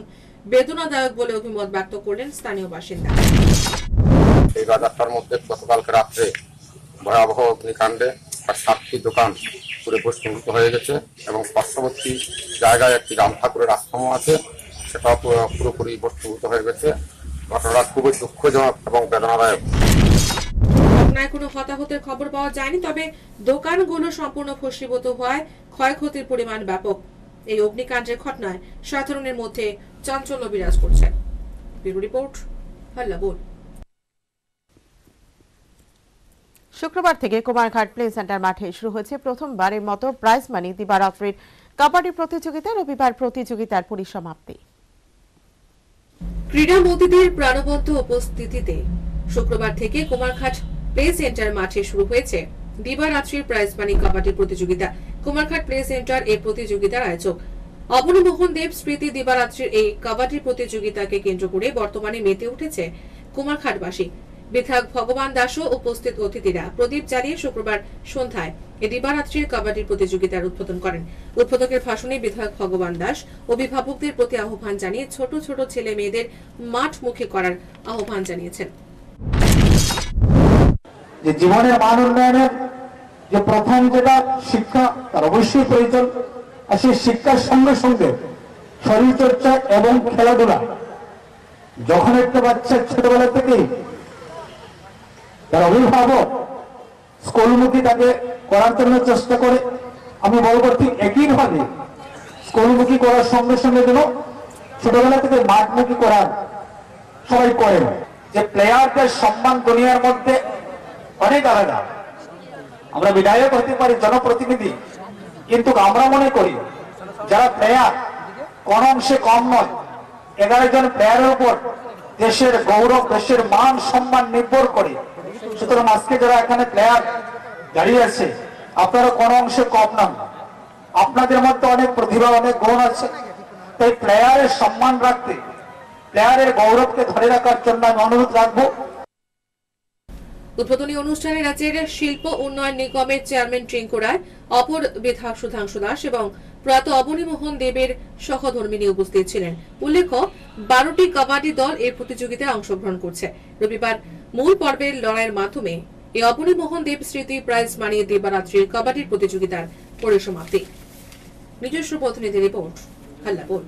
বেদনাদায়ক বলে অভিমত ব্যক্ত করলেন স্থানীয় বাসিন্দা। এই বাজারটার মধ্যে গতকালকে রাত্রে ভয়াবহ অগ্নিকাণ্ডে ৬০টি দোকান পুরো ভস্মীভূত হয়ে গেছে এবং পার্শ্ববর্তী জায়গায় একটি রাম ঠাকুরের আশ্রম আছে, সেটা পুরোপুরি ভস্মীভূত হয়ে গেছে। ঘটনাটা খুবই দুঃখজনক এবং বেদনাদায়ক। ঘটনায় কোনো হতাহতের খবর পাওয়া যায়নি, তবে দোকানগুলো সম্পূর্ণ ভস্মীভূত হওয়ায় ক্ষয়ক্ষতির পরিমাণ ব্যাপক। এই অগ্নিকাণ্ডের ঘটনায় সাধারণের মধ্যে চাঞ্চল্য বিরাজ করছে। Bureau report, Allahpur. শুক্রবার থেকে কুমারঘাট প্লে সেন্টার মাঠে শুরু হয়েছে প্রথমবারের মতো প্রাইজ মানি দিবারাত্রির কাবাডি প্রতিযোগিতা। রবিবার প্রতিযোগিতার পরিসমাপ্তি। ক্রীড়ামন্ত্রীদের প্রাণবন্ত উপস্থিতিতে শুক্রবার থেকে কুমারঘাট প্লে সেন্টার মাঠে শুরু হয়েছে দিবারাত্রির প্রাইজ মানি কাবাডি প্রতিযোগিতা। কুমারঘাট প্লে সেন্টার এই প্রতিযোগিতার আয়োজক। অবনীমোহন দেব স্মৃতি দিবারাত্রির এই কাবাডি প্রতিযোগিতাকে কেন্দ্র করে বর্তমানে মেতে উঠেছে কুমারঘাটবাসী। বিধায়ক ভগবান দাসও উপস্থিত অতিথিরা প্রদীপ জ্বালিয়ে শুক্রবার সন্ধ্যায় এই দিবারাত্রির কাবাডি প্রতিযোগিতার উদ্বোধন করেন। উদ্বোধকের ভাষণে বিধায়ক ভগবান দাস অভিভাবকদের প্রতি আহ্বান জানিয়ে ছোট ছোট ছেলে মেয়েদের মাঠমুখী করার আহ্বান জানিয়েছেন। যে জীবনের মান উন্নয়নের যে প্রথম যেটা শিক্ষা তার অবশ্যই প্রয়োজন, আর সেই শিক্ষার সঙ্গে সঙ্গে শরীর চর্চা এবং খেলাধুলা। যখন একটা বাচ্চা ছোটবেলা থেকেই তার অভিভাবক স্কুলমুখী তাকে করার জন্য চেষ্টা করে, আমি বলবো ঠিক একইভাবে স্কুলমুখী করার সঙ্গে সঙ্গে যেন ছোটবেলা থেকে মাঠমুখী করার সবাই করে। যে প্লেয়ারদের সম্মান দুনিয়ার মধ্যে অনেক আলাদা। আমরা বিধায়ক হতে পারি, জনপ্রতিনিধি, কিন্তু আমরা মনে করি যারা প্লেয়ার কোন অংশে কম নয়। 11 জন প্লেয়ারের উপর দেশের গৌরব, দেশের মান সম্মান নির্ভর করে। সুতরাং আজকে যারা এখানে প্লেয়ার দাঁড়িয়ে আছে, আপনারা কোন অংশে কম নন। আপনাদের মধ্যে অনেক প্রতিভা, অনেক গুণ আছে। তাই প্লেয়ারের সম্মান রাখতে, প্লেয়ারের গৌরবকে ধরে রাখার জন্য আমি অনুরোধ রাখবো। উদ্বোধনী অনুষ্ঠানে রাজ্যের শিল্প উন্নয়ন নিগমের চেয়ারম্যান টিঙ্কু রায়, অপর বিধায়ক সুধাংশু দাস এবং প্রয়াত অবনী মোহন দেবের সহধর্মিনী উপস্থিত ছিলেন। উল্লেখ্য 12টি কাবাডি দল এই প্রতিযোগিতায় অংশগ্রহণ করছে। রবিবার মূল পর্বের লড়াইয়ের মাধ্যমে এই অবনী মোহন দেব স্মৃতি প্রাইজ মানিয়ে দিবারাত্রির কাবাডি প্রতিযোগিতার পরিসমাপ্তি। নিজস্ব প্রতিনিধি রিপোর্ট, হাল্লাবোল।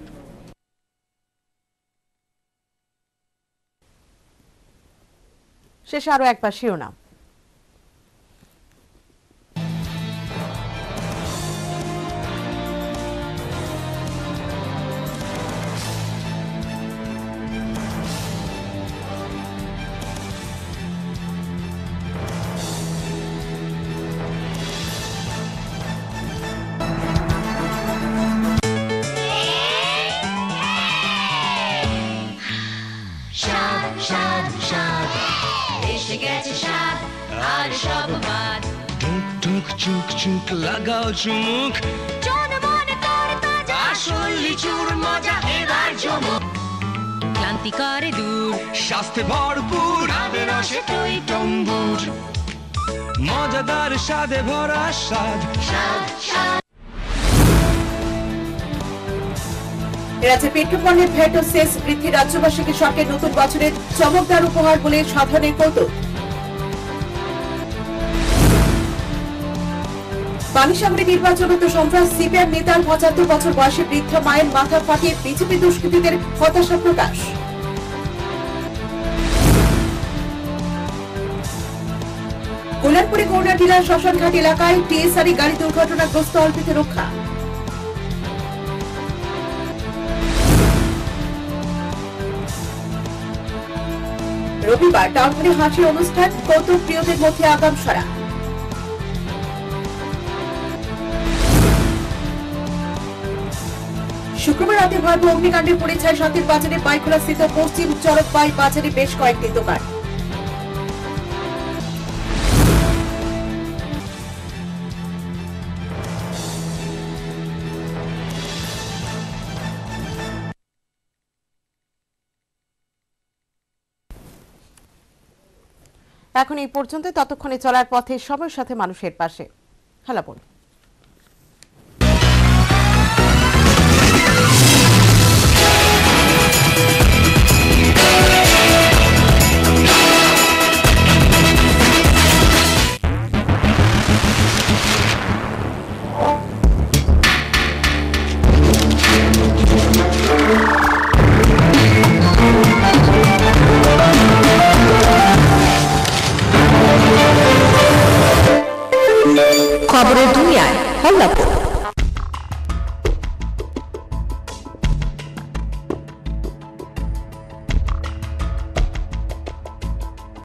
শেষে আরো একবার শিরোনাম। চুক চুক লাগাও চুমুক, আসল লিচুর মজা এবার জমুক। ক্লান্তি করে দূর, স্বাস্থ্যে ভরপুর, স্বাদের রসে টই টম্বুর, মজাদার স্বাদে ভরা স্বাদ। রাজ্যে পেট্রোপণ্যের ভ্যাট ও সেস বৃদ্ধি রাজ্যবাসীকে সরকারের নতুন বছরের চমকদার উপহার বলে সাধারণের কৌতুক। পানিসাগরে নির্বাচনত সন্ত্রাস, সিপিএম নেতার 75 বছর বয়সী বৃদ্ধ মায়ের মাথা ফাটিয়ে বিজেপি দুষ্কৃতীদের হতাশা প্রকাশ। কল্যাণপুরে গৌড়া টিলার শ্মশানঘাট এলাকায় টিএসআরই গাড়ি দুর্ঘটনাগ্রস্ত, অল্পেতে রক্ষা। রবিবার টাউনপুরে হাসি অনুষ্ঠান, কৌতুক প্রিয়দের মধ্যে আগাম সারা। শুক্রবার রাতে ভয়াবহ অগ্নিকাণ্ডে পুড়ে ছাই শান্তির বাজারে বাইখোলা স্থিত পশ্চিম চরকবাই বাজারে বেশ কয়েকটি দোকান। এখন এই পর্যন্ত, ততক্ষণে চলার পথে সময়ের সাথে মানুষের পাশে। হাল্লাবোল। খবরের দুনিয়ায় হল্লাবোল।